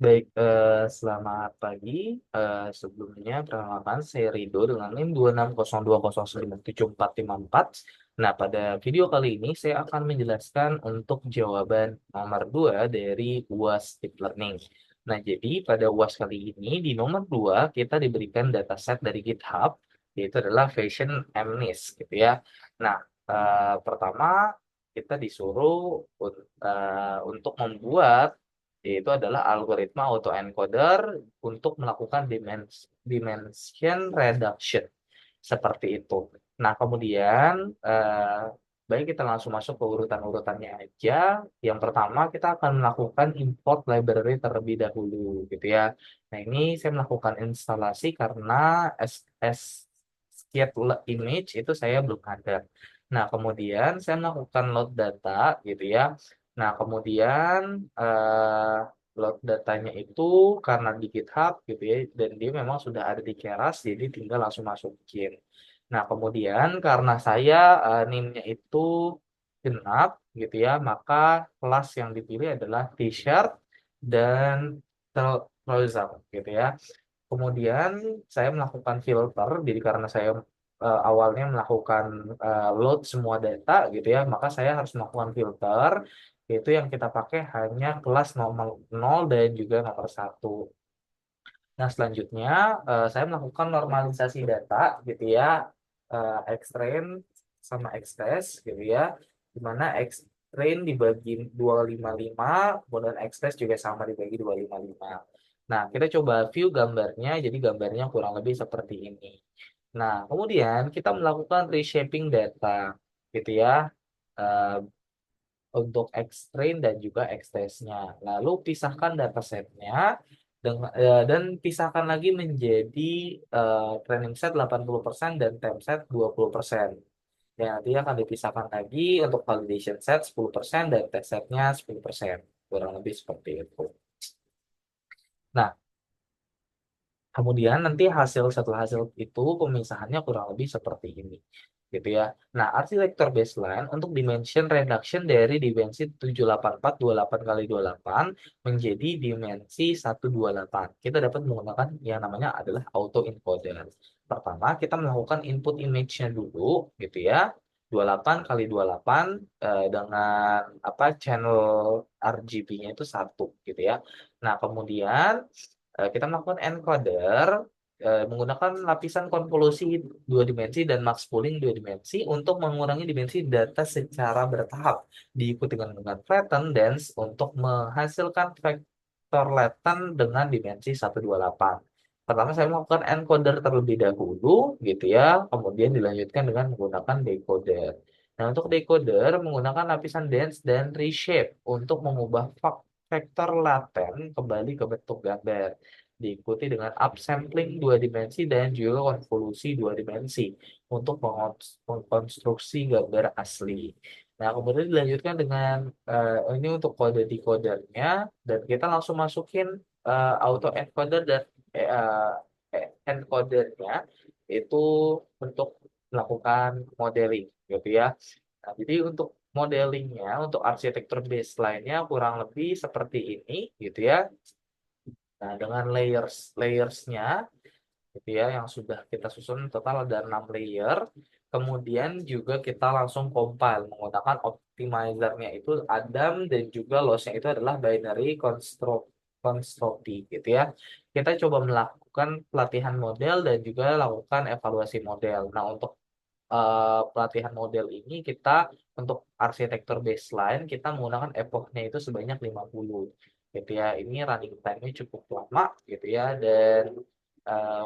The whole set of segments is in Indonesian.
Baik, selamat pagi. Sebelumnya perkenalkan saya Rido dengan NIM 2602097454. Nah, pada video kali ini saya akan menjelaskan untuk jawaban nomor 2 dari UAS Deep Learning. Nah, jadi pada UAS kali ini di nomor 2 kita diberikan dataset dari GitHub, yaitu adalah Fashion MNIST gitu ya. Nah, pertama kita disuruh untuk membuat yaitu adalah algoritma autoencoder untuk melakukan dimension reduction seperti itu. Nah, kemudian baik kita langsung masuk ke urutan-urutannya aja. Yang pertama kita akan melakukan import library terlebih dahulu gitu ya. Nah, ini saya melakukan instalasi karena image itu saya belum ada. Nah, kemudian saya melakukan load data gitu ya. Nah, kemudian eh, load datanya itu karena di GitHub gitu ya, dan dia memang sudah ada di Keras, jadi tinggal langsung masukin. Nah, kemudian karena saya NIM-nya itu genap gitu ya, maka kelas yang dipilih adalah T-shirt dan trouser gitu ya. Kemudian saya melakukan filter, jadi karena saya awalnya melakukan load semua data gitu ya, maka saya harus melakukan filter, yaitu yang kita pakai hanya kelas nomor 0 dan juga nomor 1. Nah, selanjutnya saya melakukan normalisasi data gitu ya, Xtrain sama Xtest gitu ya, di mana Xtrain dibagi 255, kemudian Xtest juga sama dibagi 255. Nah, kita coba view gambarnya, jadi gambarnya kurang lebih seperti ini. Nah, kemudian kita melakukan reshaping data gitu ya, eh, untuk X-train dan juga X-test-nya. Lalu pisahkan datasetnya dan pisahkan lagi menjadi training set 80% dan time set 20%. Ya, nanti akan dipisahkan lagi untuk validation set 10% dan test setnya 10%. Kurang lebih seperti itu. Nah, kemudian nanti setelah hasil itu pemisahannya kurang lebih seperti ini. Gitu ya. Nah, arsitektur baseline untuk dimension reduction dari dimensi 78428 kali 28 menjadi dimensi 128. Kita dapat menggunakan yang namanya adalah auto encoder. Pertama, kita melakukan input image-nya dulu gitu ya. 28 kali 28 dengan channel RGB-nya itu satu gitu ya. Nah, kemudian kita melakukan encoder menggunakan lapisan konvolusi dua dimensi dan max pooling dua dimensi untuk mengurangi dimensi data secara bertahap, diikuti dengan flatten dance untuk menghasilkan vektor latent dengan dimensi 128. Pertama saya melakukan encoder terlebih dahulu gitu ya, kemudian dilanjutkan dengan menggunakan decoder. Nah, untuk decoder menggunakan lapisan dense dan reshape untuk mengubah vektor laten kembali ke bentuk gambar, diikuti dengan upsampling dua dimensi dan juga konvolusi dua dimensi untuk mengkonstruksi gambar asli. Nah, kemudian dilanjutkan dengan ini untuk kode decodernya, dan kita langsung masukin auto encoder dan encodernya itu untuk melakukan modeling gitu ya. Nah, jadi untuk modelingnya, untuk arsitektur baseline-nya kurang lebih seperti ini gitu ya. Nah, dengan layersnya gitu ya yang sudah kita susun total ada 6 layer. Kemudian juga kita langsung compile menggunakan optimizernya itu Adam, dan juga lossnya itu adalah binary constructy gitu ya. Kita coba melakukan pelatihan model dan juga lakukan evaluasi model. Nah, untuk pelatihan model ini kita untuk arsitektur baseline kita menggunakan epochnya itu sebanyak 50 gitu ya. Ini running time-nya cukup lama gitu ya, dan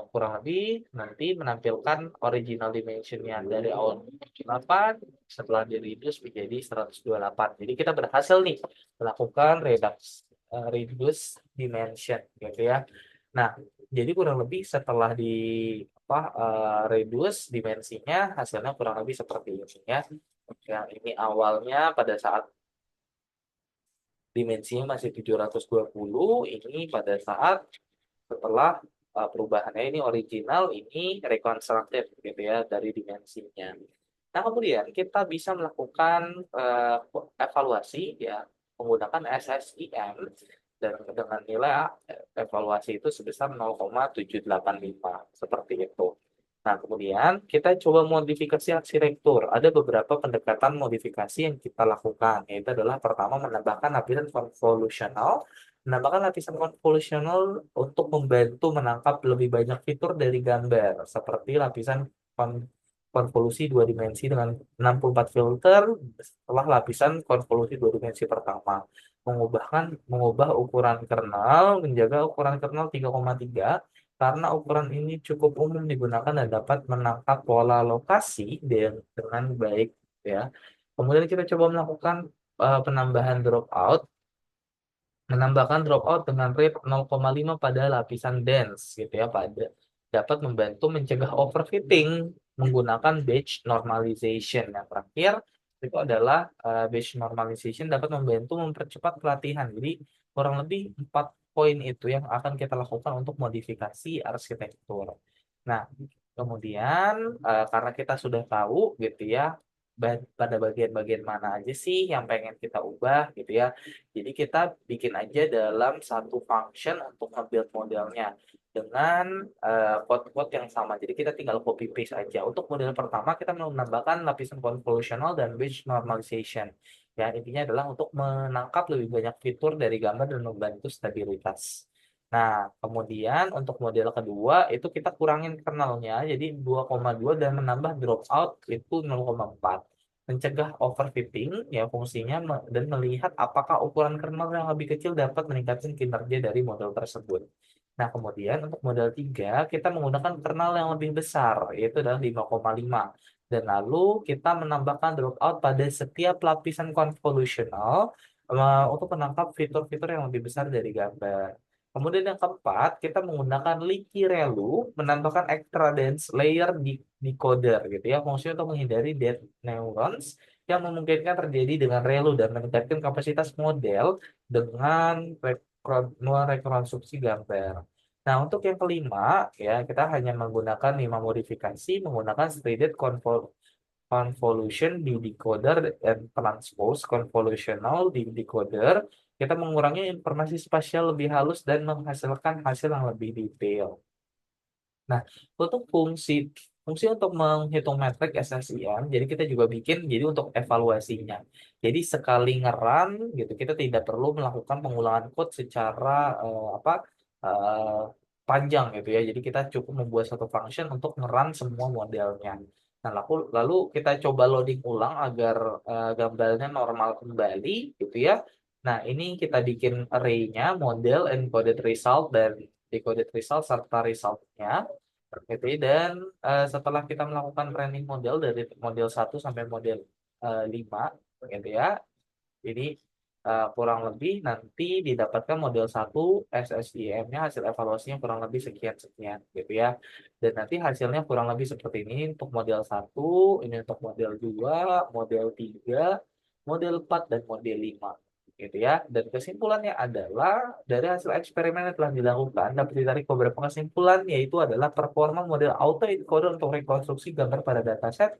kurang lebih nanti menampilkan original dimensionnya dari awal 8 setelah di reduce menjadi 128. Jadi kita berhasil nih melakukan reduce dimension gitu ya. Nah, jadi kurang lebih setelah di reduce dimensinya, hasilnya kurang lebih seperti ini ya. Yang ini awalnya pada saat dimensinya masih 720, ini pada saat setelah perubahannya ini original, ini reconstructed gitu ya dari dimensinya. Nah, kemudian kita bisa melakukan evaluasi ya menggunakan SSIM dan dengan nilai evaluasi itu sebesar 0,785 seperti itu. Nah, kemudian kita coba modifikasi arsitektur. Ada beberapa pendekatan modifikasi yang kita lakukan, yaitu adalah pertama menambahkan lapisan konvolusional. Menambahkan lapisan konvolusional untuk membantu menangkap lebih banyak fitur dari gambar, seperti lapisan kon- konvolusi dua dimensi dengan 64 filter setelah lapisan konvolusi dua dimensi pertama. Mengubah ukuran kernel, menjaga ukuran kernel 3,3 karena ukuran ini cukup umum digunakan dan dapat menangkap pola lokasi dengan baik, ya. Kemudian kita coba melakukan penambahan dropout, menambahkan dropout dengan rate 0,5 pada lapisan dense, gitu ya, pada dapat membantu mencegah overfitting menggunakan batch normalization. Yang terakhir itu adalah batch normalization dapat membantu mempercepat pelatihan. Jadi kurang lebih 4 poin itu yang akan kita lakukan untuk modifikasi arsitektur. Nah, kemudian karena kita sudah tahu gitu ya, pada bagian-bagian mana aja sih yang pengen kita ubah gitu ya. Jadi kita bikin aja dalam satu function untuk nge-build modelnya dengan code-code yang sama. Jadi kita tinggal copy paste aja. Untuk model pertama kita menambahkan lapisan convolutional dan batch normalization. Ya, intinya adalah untuk menangkap lebih banyak fitur dari gambar dan membantu stabilitas. Nah, kemudian untuk model kedua itu kita kurangin kernelnya jadi 2,2 dan menambah dropout itu 0,4. Mencegah overfitting ya fungsinya dan melihat apakah ukuran kernel yang lebih kecil dapat meningkatkan kinerja dari model tersebut. Nah, kemudian untuk model 3 kita menggunakan kernel yang lebih besar yaitu adalah 5,5 dan lalu kita menambahkan dropout pada setiap lapisan convolutional untuk menangkap fitur-fitur yang lebih besar dari gambar. Kemudian yang keempat, kita menggunakan Leaky Relu, menambahkan extra dense layer di decoder gitu ya, fungsinya untuk menghindari dead neurons yang memungkinkan terjadi dengan relu dan meningkatkan kapasitas model dengan rekonstruksi gambar. Nah, untuk yang kelima, ya kita hanya menggunakan 5 modifikasi menggunakan threaded convolution di decoder dan transpose convolutional di decoder. Kita mengurangi informasi spasial lebih halus dan menghasilkan hasil yang lebih detail. Nah, untuk fungsi fungsi untuk menghitung metrik SSIM, jadi kita juga bikin jadi untuk evaluasinya. Jadi sekali ngeran gitu, kita tidak perlu melakukan pengulangan code secara eh, panjang gitu ya. Jadi kita cukup membuat satu function untuk ngeran semua modelnya. Nah, lalu kita coba loading ulang agar gambarnya normal kembali gitu ya. Nah, ini kita bikin array-nya model encoded result dan decoded result serta resultnya gitu ya. Dan setelah kita melakukan training model dari model 1 sampai model 5 gitu ya. Jadi kurang lebih nanti didapatkan model 1 SSIM-nya hasil evaluasinya kurang lebih sekian-sekian gitu ya. Dan nanti hasilnya kurang lebih seperti ini untuk model 1, ini untuk model 2, model 3, model 4 dan model 5 gitu ya. Dan kesimpulannya adalah dari hasil eksperimen yang telah dilakukan dapat ditarik beberapa kesimpulan yaitu adalah performa model autoencoder untuk rekonstruksi gambar pada dataset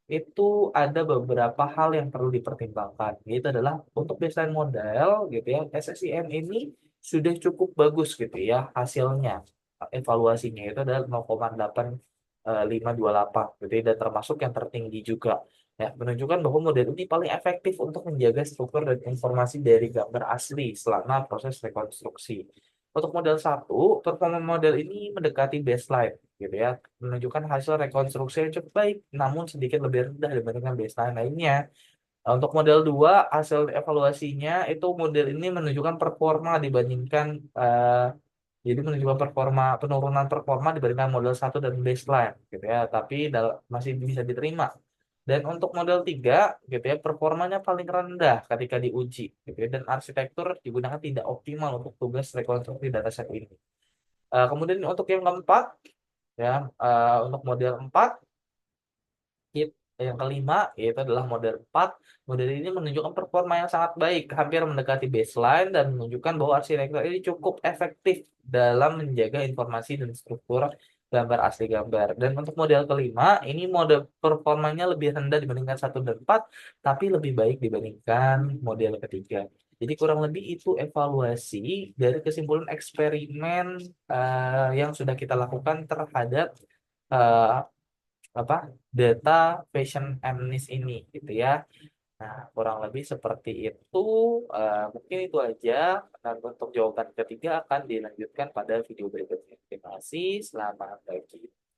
itu ada beberapa hal yang perlu dipertimbangkan. Itu adalah untuk baseline model gitu ya, SSIM ini sudah cukup bagus gitu ya hasilnya. Evaluasinya itu adalah 0,8528 gitu ya, dan termasuk yang tertinggi juga. Ya, menunjukkan bahwa model ini paling efektif untuk menjaga struktur dan informasi dari gambar asli selama proses rekonstruksi. Untuk model 1, performa model ini mendekati baseline gitu ya, menunjukkan hasil rekonstruksi yang cukup baik, namun sedikit lebih rendah dibandingkan baseline lainnya. Untuk model 2, hasil evaluasinya itu model ini menunjukkan performa dibandingkan jadi menunjukkan penurunan performa dibandingkan model 1 dan baseline gitu ya, tapi masih bisa diterima. Dan untuk model 3 gitu ya, performanya paling rendah ketika diuji gitu ya, dan arsitektur digunakan tidak optimal untuk tugas rekonstruksi dataset ini. Kemudian untuk yang keempat ya, untuk model 4 yang kelima yaitu adalah model 4. Model ini menunjukkan performa yang sangat baik, hampir mendekati baseline dan menunjukkan bahwa arsitektur ini cukup efektif dalam menjaga informasi dan struktur gambar asli gambar. Dan untuk model kelima, ini model performanya lebih rendah dibandingkan 1 dan 4, tapi lebih baik dibandingkan model ketiga. Jadi kurang lebih itu evaluasi dari kesimpulan eksperimen yang sudah kita lakukan terhadap eh, apa data fashion amnes ini gitu ya. Nah, kurang lebih seperti itu. Mungkin itu aja. Dan untuk jawaban ketiga akan dilanjutkan pada video berikutnya. Terima kasih. Selamat pagi.